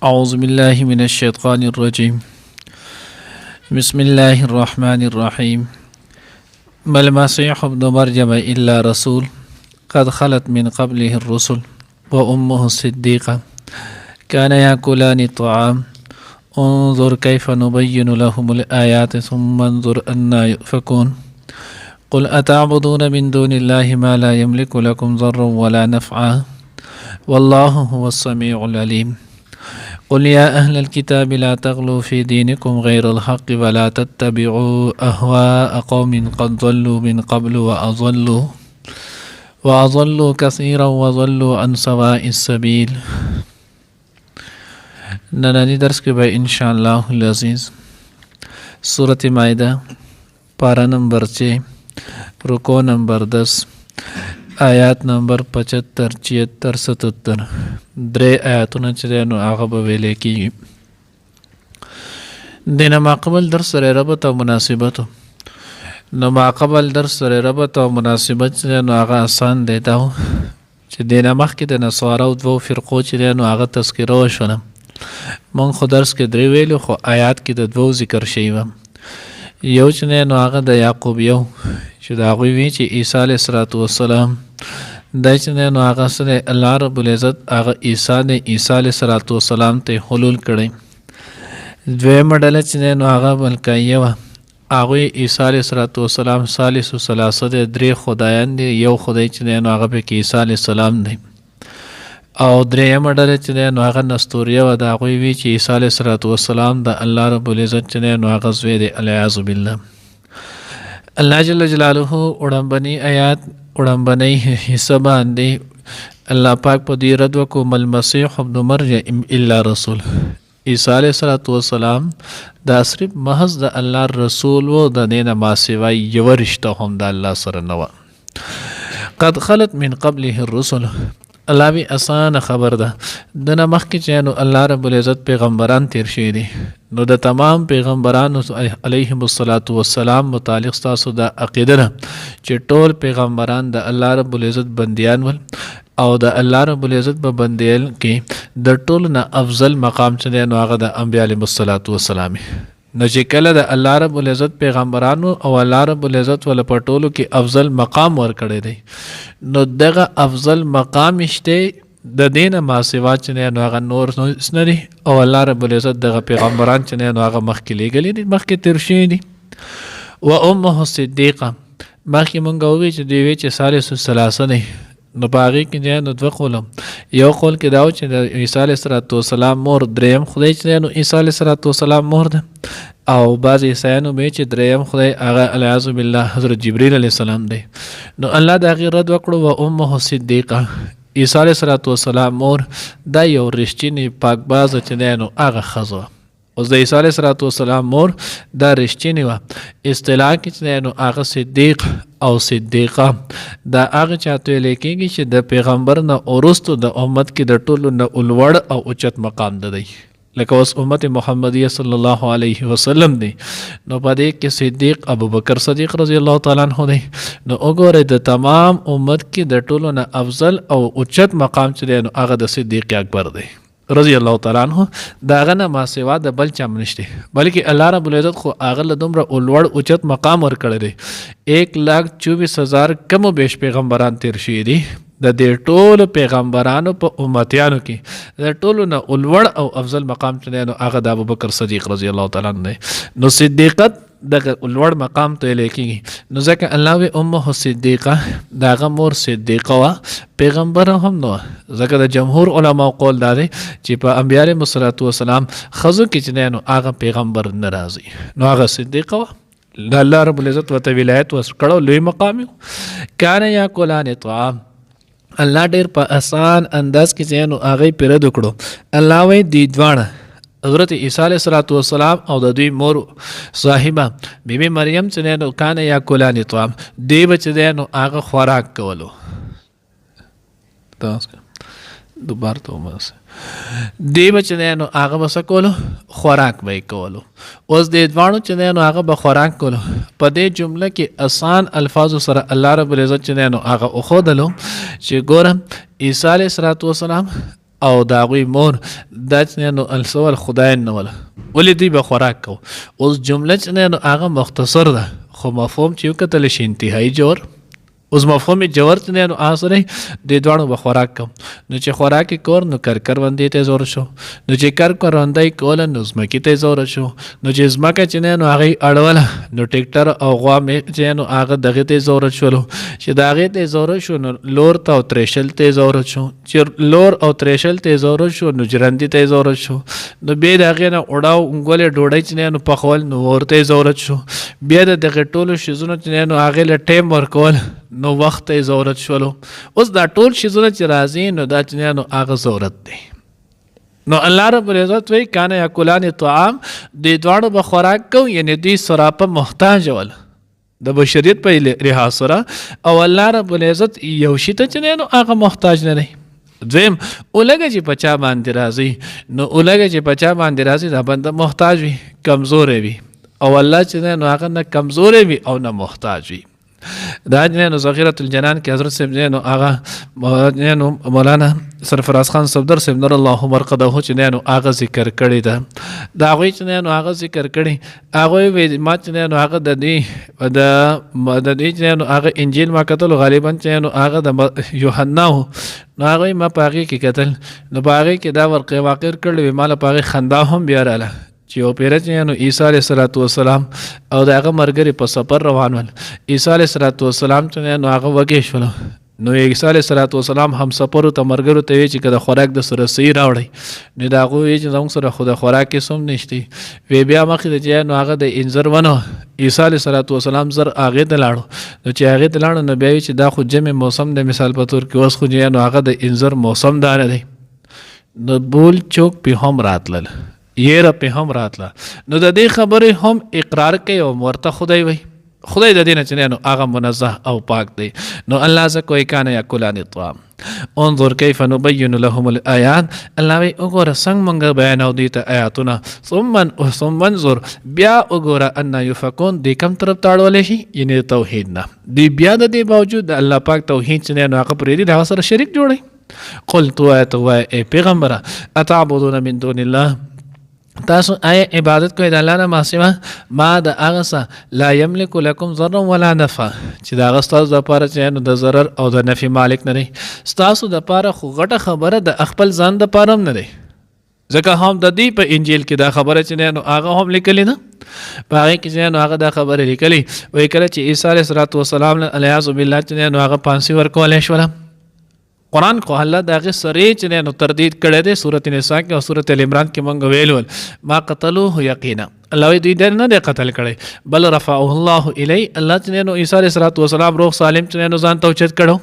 أعوذ بالله من الشيطان الرجيم بسم الله الرحمن الرحيم ما المسيح ابن مريم إلا رسول قد خلت من قبله الرسل وأمه الصديقة كان يأكلان الطعام انظر كيف نبين لهم الآيات ثم انظر أنا يؤفكون قل أتعبدون من دون الله ما لا يملك لكم ضرا ولا نفعا والله هو السميع العليم قل يا أهل الكتاب لا تغلوا في دينكم غير الحق ولا تتبعوا أهواء قوم قد ضلوا من قبل وأضلوا كثيرا وضلوا عن سواء السبيل. ننانی درس کے بھائی انشاءاللہ العزیز سورة مائدہ پارہ نمبر 6 رکو نمبر 10 آیات نمبر 75 76 77 درې آیاتونه چې نو هغه به ویلې کېږي. دینه ماقبل درس سره ربط او مناسبت نو ماقبل درس سره ربط او مناسبت چې نو هغه آسان دی دا چې دینه مخکې د نصارو دوه فرقو چې نو هغه تذکره وشوله. مونږ خو درس کې درې ویلو خو آیات کې د دوه ذکر شوي وه. یو چې نو هغه د یعقوبیو چې د هغوی وی چې عیسی علیه السلام دا چې نو هغه سره الله رب العزت هغه عیسی علیه السلام ته حلول کړی. دویمه ډله چې نو هغه ملکیه وه هغوی عیسی علیه السلام ثالث ثلاثه دی درې خدایان دي یو خدای چې نو هغه پکې عیسی علیه السلام دی. او درېیمه ډله چې نو هغه نستوریه وه د هغوی وی چې عیسی علیه السلام د الله رب العزت چې نو هغه زوی دی العیاذ بالله. الله جل جلاله وړاندې آیات وړاندې حصہ باندې الله پاک په دې رد وکړو مل مسیح ابن مریم الا رسول. عیسی علیه السلام دا صرف محض د الله رسول و د دینه ما سوای یو رشته هم د الله سره نه و. قد خلت من قبله الرسل الله بی آسان خبر ده دنه مخکې چې نو الله رب العزت پیغمبران تیر شوي دي نو د تمام پیغمبرانو علیهم السلام متعلق ستاسو د عقیده ده چې ټول پیغمبران د الله رب العزت بندیان ول او د الله رب العزت په بندیل کې د ټولو نه افضل مقام چې دی نو هغه د انبیا علیهم السلام. نو چې کله د الله رب العزت پیغمبرانو او الله رب العزت ول په ټولو کې افضل مقام ورکړی دی نو دغه افضل مقام شته د دینه ما سوا چې نو هغه نور نه دی او الله رب العزت دغه پیغمبران چې نو هغه مخکې لېږلي دي مخکې تیر شوي دي. و امه صدیقه مخکې مونږ ووی چې دوی وی چې ثالث ثلاثه دی نو په هغې کې نو دوه قوله یو قول کې دا و چې د عیسی علیه السلام مور دریم خدای چې نو عیسی علیه السلام مور ده او بعض عیسیانو به چې دریم خدای هغه العیاذ بالله حضرت جبریل علیه السلام دی. نو الله د هغې رد وکړو و امه صدیقه عیسی علیه السلام مور دا یو رښتینې پاکبازه چې دی نو هغه ښځه وه. اوس د عیسی علیه السلام مور دا رښتینې وه اصطلاح کې چې دی نو هغه صدیق او صدیقه دا هغه چاته ویلی کېږي چې د پیغمبر نه وروستو د امت کې د ټولو نه لوړ او اوچت مقام ده دی لکه اوس امت محمدیه صلی الله علیه وسلم دی نو په دې کې صدیق ابوبکر صدیق رضی الله تعالی عنہ دی. نو وګورئ د تمام امت کې د ټولو نه افضل او اوچت مقام چې دی نو هغه د صدیق اکبر دی رضی الله تعالی عنہ. دا هغه نه ما سوا د بل چا نشته بلکې الله رب العزت خو هغه له دومره لوړ اوچت مقام ورکړی دی 1,24,000 کم و بیش پیغمبران تیر شوي دي د دې ټولو پیغمبرانو په امتیانو کې د ټولو نه لوړ او افضل مقام چې دی نو هغه د ابوبکر صدیق رضی الله تعالی عنہ دی. نو صدیقت دغه لوړ مقام ته ویلی کېږي نو ځکه الله وی امه صدیقه د هغه مور صدیقه وه پیغمبر هم نه وه ځکه د جمهور علماو قول دا دی چې په انبیا علیهم السلام ښځو کې چې دی نو هغه پیغمبر نه راځي نو هغه صدیقه وه د الله رب العزت ورته ولایت ورکړو لوی مقام یې. کان یاکلان الطعام الله ډېر په آسان انداز کې چې نو هغې پې رد وکړو. الله وایي دوی دواړه حضرت عیسی علیه السلام او د دوی مور صاحبه بیبي مریم چې نو کان یاکلان الطعام دوی به چې دی نو هغه خوراک کولو دوباره ته وماسه دی به چې دی نو هغه به څه کولو خوراک به یې کولو. اوس دې دواړو چې دی نو هغه به خوراک کولو په دې جمله کې آسان الفاظو سره الله رب العزت چې دی نو هغه وښودلو چې ګوره عیسی علیه السلام او د هغوی مور دا چې نو السول خدای نه وله ولې دوی به خوراک کو. اوس جمله چې نو هغه مختصر ده خو مفهوم چې وکتل شي انتهایی جوړ. اوس مفهوم جوړ چې نو آسره د دوانو به خوراک کوم نو چې خوراک کور نو کروندې ته زور شو نو چې کروندې کول نو زمکې ته زور شو نو چې زمکه چې نو هغه اړوله نو ټریکټر او غوا مې چې نو هغه دغه ته زور شو چې دغه ته زور شو نو لور ته او تریشل ته زور شو چې لور او تریشل ته زور شو نو جرندې ته زور شو نو به دغه نه وډاو انګولې ډوډۍ چې نو پخول نو ورته زور شو بیا دغه ټولو شیزونه چې نو هغه له ټیم ورکول نو وخت ته ضرورت شولو. اوس دا ټول شیزونه چې راځي نو دا چې نو هغه ضرورت دی. نو الله رب العزت وی کان یاکلان طعام د دوانو به خوراک کو یعنی دوی سراپه محتاج ول د بشریت په لحاظ سره او الله رب العزت یو شی ته چې نو هغه محتاج نه دی. دویم اولګه چې پچا باندې راځي نو اولګه چې پچا باندې راځي دا بنده محتاج وي کمزور وي او الله چې نو هغه نه کمزور وي او نه محتاج وي. دا نو ذخیرۃ الجنان کې حضرت صاحب نو هغه نو مولانا سرفراز خان صفدر صاحب نور الله مرقده چې نو هغه ذکر کړی دا هغه چې نو هغه ذکر کړی هغه وی ما چې نو هغه د دې چې نو هغه انجیل ما کتل غالبا چې نو هغه د یوحنا نو هغه ما پاږي کې کتل نو پاږي کې دا ورقه واقع کړل مال پاږي خندا هم بیا رااله چې او پیره چې نو عیسی علیه السلام او دغه مرګري په سفر روان ول عیسی علیه السلام چې نو هغه وګی شول نو عیسی علیه السلام هم سفر ته مرګرو ته چې کده خوراک د سره سي راوړي نو دا غو چې زموږ سره خود خوراک کې سم نشتی وی بیا مخې چې نو هغه د انځر ونه عیسی علیه السلام زر هغه ته لاړو نو چې هغه ته لاړو نو بیا چې دا خو جمع موسم د مثال په تور کې اوس خو نو هغه د انځر موسم دار دی نو بول چوک په هم راتلل یې را په هم راتله نو د دې خبرې هم اقرار کوي او ورته خدای وي خدای د دې نه چې نو هغه منزه او پاک دی. نو الله ز کوئی کان یاکلان الطعام انظر کیف نبین لهم الآیات الله وی وګوره څنګه مونږ بیانو دي ته آیاتونه ثم انظر بیا وګوره ان یفکون دې کوم طرف تاړول شي یعنی توحید نه دی بیا د دې باوجود الله پاک توحید چې نو هغه پرې دي هغه سره شریک جوړي. قل تو ای پیغمبره اتعبدون من دون الله تاسو آیا عبادت کوئ د الله نه ما سوا ما د هغه څه لا یملک لکم ضرا ولا نفع چې د هغه ستاسو دپاره چې نو د ضرر او د نفع مالک نه دی. ستاسو دپاره خو غټه خبره د خپل ځان دپاره هم نه دی ځکه هم د دې په انجیل کې دا خبره چې نو هغه هم لیکلې نه په هغې کې چې نو هغه دا خبره لیکلې وایي کله چې عیسی علیه السلام علیاذ بالله چې نو هغه پانسي ورکولی شوله قرآن کو الله دغه سره چې نو تردید کړی دی سورۃ النساء کې او سورۃ ال عمران کې مونږ ویلول ما قتلوه یقینا الله دوی نه دی قتل کړی بل رفعه الله الی الله چې نو عیسی علیه السلام روح سالم چې نو ځان ته اوچت کړو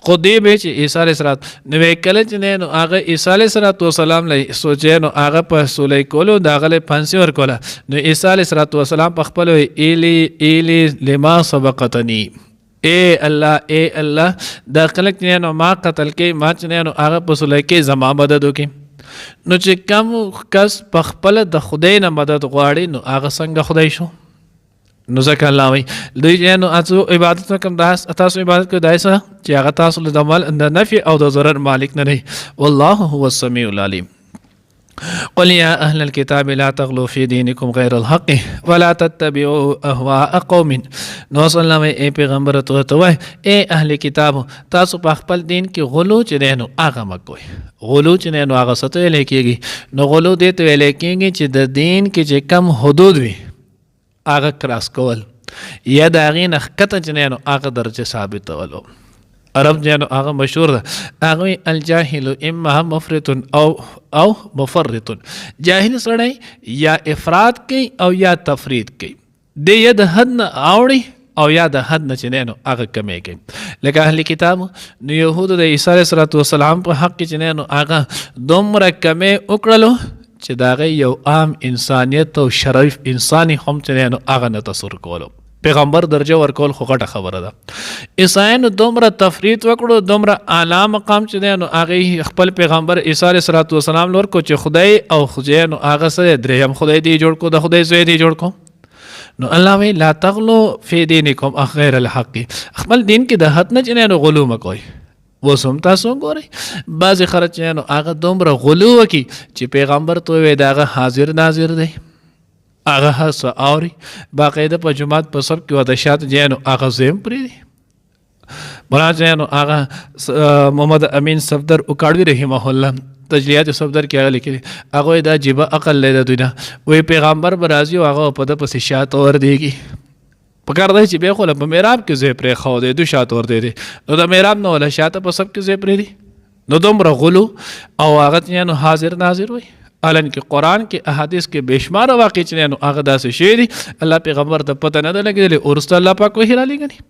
خو دې به چې عیسی علیه السلام نو کله چې نو هغه عیسی علیه السلام لې سوچې نو هغه په سولې کولو دغه له پانسي ورکوله نو عیسی علیه السلام په خپل ایلی لما سبقتنی اے الله دا خلک نو ما قتل کې ما چې نو هغه په سولې کې زما مدد وکي نو چې کوم کس په خپل د خدای نه مدد غواړي نو هغه څنګه خدای شو نو ځکه الله وایي دوی نو تاسو عبادت کوم تاسو عبادت کوئ دای سره چې هغه تاسو د مال د نفع او د ضرر مالک نه دی والله هو السمیع العلیم. قل يا أهل الكتاب لا تغلوا في دينكم غير الحق ولا تتبعوا أهواء قوم نو صلی الله علیه پیغمبر ته وای اے اهل کتاب تاسو په خپل دین کې غلو چې نو هغه مکوئ غلو چې نو هغه ستو لیکيږي نو غلو دې ته لیکيږي چې د دین کې چې کم حدود وي هغه کراس کول یا د هغې نه ښکته چې نو هغه درجه ثابتولو. عرب جانو هغه مشهور ده هغه الجاهل اما مفرط او مفرط جاهل سړی یا افراط کوي او یا تفرید کوي د ید حد نه اوړي او یا د حد نه چې نو هغه کمی کوي لکه اهل کتاب نو یهودو د عیسی علیه السلام په حق کې چې نو هغه دومره کمی وکړلو چې د هغې یو عام انسانیت او شریف انساني هم چې نو هغه نه تصور کولو پیغمبر درجه ورکول خو غټه خبره ده. عیسایانو دومره تفرید وکړو دومره اعلی مقام چې دی نو هغې خپل پیغمبر عیسی علیه السلام لور کو چې خدای او خدای نو هغه سره دریم خدای دی جوړ کو د خدای زوی دی جوړ کو نو الله وی لا تغلو فی دینکم غیر الحق خپل دین کې د حد نه چې نو غلو مکوئ اوس هم تاسو ګورئ بعضې خلک چې نو هغه دومره غلو وکړي چې پیغمبر ته ووایي د هغه حاضر ناظر دی هغه هر څه اوري باقاعده په جومات په سب کې ورته شاته دی نو هغه زه هم پرېږدي مولانا چې نو هغه محمد امین صفدر اکاړوي رحمه الله تجلیات صفدر کې هغه لیکلي هغه دا جیبه عقل دی د دوی نه وایي پیغمبر به راځي او هغه په ده پسې شاته وردېږي پکار دی چې بیا خو له په محراب کې ځای پرېښودی دوی شاته وردېدی نو د محراب نه ولا شاته په سب کې ځای پرېږدي نو دومره غلو او هغه چې نو حاضر ناظر وایي الان کې قرآن کې احادیث کې بېشماره واقع چې نو هغه داسې شی دي الله پیغمبر ته پته نه ده لګېدلې وروسته الله پاک وحي رالیږلي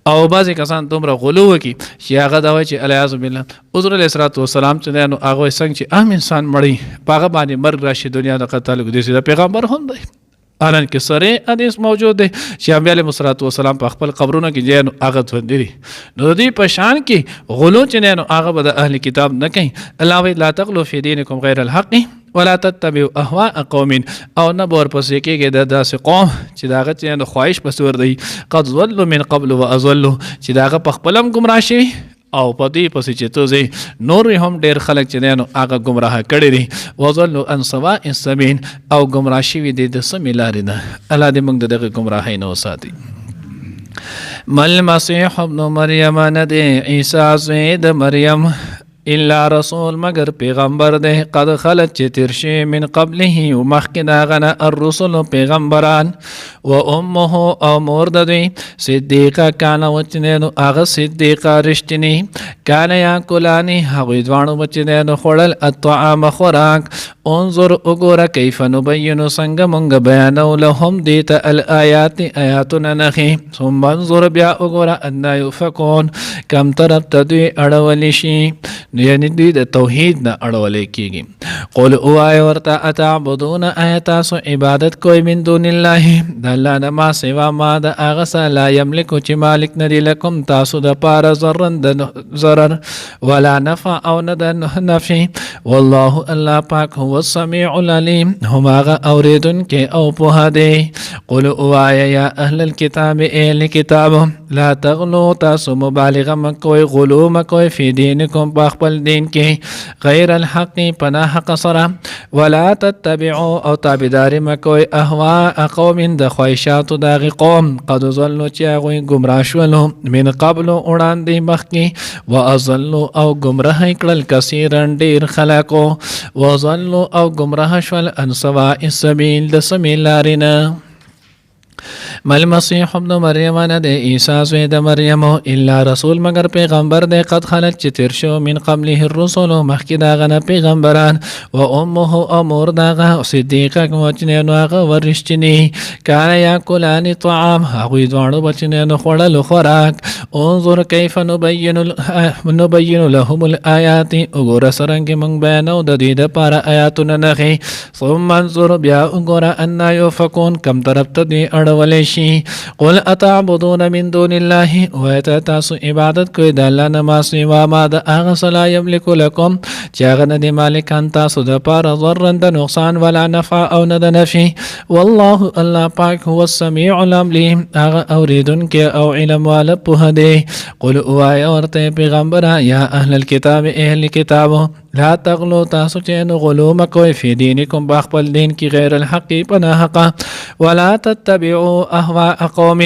او بعضې کسان دومره غلو وکړي چې هغه دا وایي چې الیاذ بالله حضور علیه الصلاة والسلام چې دی نو هغه وایي څنګه چې عام انسان مړی په هغه باندې مرګ راشي دنیا د تعلق دی چې د پیغمبر هم دی الان کې سره حدیث موجود دی چې انبیاء علیهم الصلاة والسلام په خپل قبرونو کې دی نو هغه ژوندي دي نو د دوی په شان کې غلو چې دی نو هغه به د اهل کتاب نه کوي الله وایي لا تغلو فی دینکم غیر الحق ولا تتبعوا اهواء قوم او نه به ورپسې کېږي د داسې قوم چې د هغه چې د خواهش پسې ورځي قد ضلوا من قبل واضلوا چې د هغه په خپل هم ګمراه شوي او په دې پسې چې ته ځې نور هم ډېر خلک چې دی نو هغه ګمراه کړي دي وضلوا عن سواء السبیل او ګمراه شوي دي د سمې لارې نه الله دې موږ د دغې ګمراهۍ نه وساتي ما المسیح ابن مریم نه دی عیسی زوی د مریم الا رسول مگر پیغمبر ده قد خلت چې تیر شي من قبله او مخکې د هغه نه الرسل پیغمبران و امه او مور د دوی صدیقه کانه وچې نو هغه صدیقه رښتینې کانه یاکلانې هغوی دواړو چې دی نو خوړل الطعام خوراک انظر وګوره کیف نبینو څنګه مونږ بیانو لهم دې ته الآیات آیاتونه نښې ثم انظر بیا وګوره انا یؤفکون کم طرف ته دوی اړولی شي یعنی دوی د توحید نه اړولی کېږي قل ووایه ورته اتعبدون آیا تاسو عبادت کوئ من دون الله د الله نه ما سوا ما د هغه څه لا یملکو چې مالک نه دی لکم تاسو دپاره ضرر د ضرر ولا نفع او نه د نفع والله الله پاک هو السمیع العلیم هم هغه اوریدونکی او پوهه دی قل ووایه یا اهل الکتاب اهل کتاب لا تغلو تاسو مبالغه مکوئ غلو مکوئ فی دینکم په خپل دین کې غیر الحق پنا حق سره ولا تتبعوا او تابعداري مکوئ اهواء قوم د خواهشاتو دغه قوم قد ضلوا چې هغوی ګمراه شولو من قبل وړاندې مخکې واضلوا او ګمراه کړل کثیرا ډېر خلکو وضلوا او ګمراه شول عن سواء السبیل د سمې لارې نه مل مسیح ابن مریم نه دی عیسی زوی د مریم الا رسول مگر پیغمبر دی قد خلت چې تیر شو من قبله الرسل مخکې د هغه نه پیغمبران و امه او مور د هغه صدیقه چې نو هغه ورشتنی کانه یاکلان طعام هغوی دواړو به چې نو خوړل خوراک انظر کیف نبین لهم الآیات وګوره څرنګې موږ بیانو د دوی دپاره آیاتونه نښې ثم انظر بیا وګوره انا یؤفکون کم طرف ته دوی اړولی شي قل اتعبدون من دون الله وایته تاسو عبادت کوئ د الله نه ما سوا ما د هغه څه لا یملک لکم چې هغه نه دی مالکان تاسو دپاره ضرا د نقصان ولا نفع او نه د نفع والله الله پاک هو السمیع العلیم هغه اوریدونکی او علم والا پوهه دی قل ووایه ورته پیغمبره یا اهل الکتاب اهل کتابو لا تغلو تاسو چې نو غلو مکوئ فی دینکم په خپل دین کې غیر الحق پنا حقه ولا تتبعوا اهواء قوم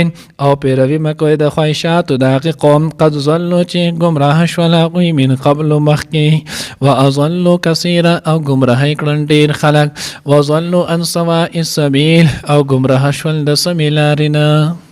او پیروي مکوئ د خواهشاتو د هغې قوم قد ضلوا چې ګمراه شول هغوی من قبل مخکې واضلوا کثیره او ګمراهی کړل ډېر خلک وضلوا عن سواء السبیل او ګمراه شول د سمې لارې نه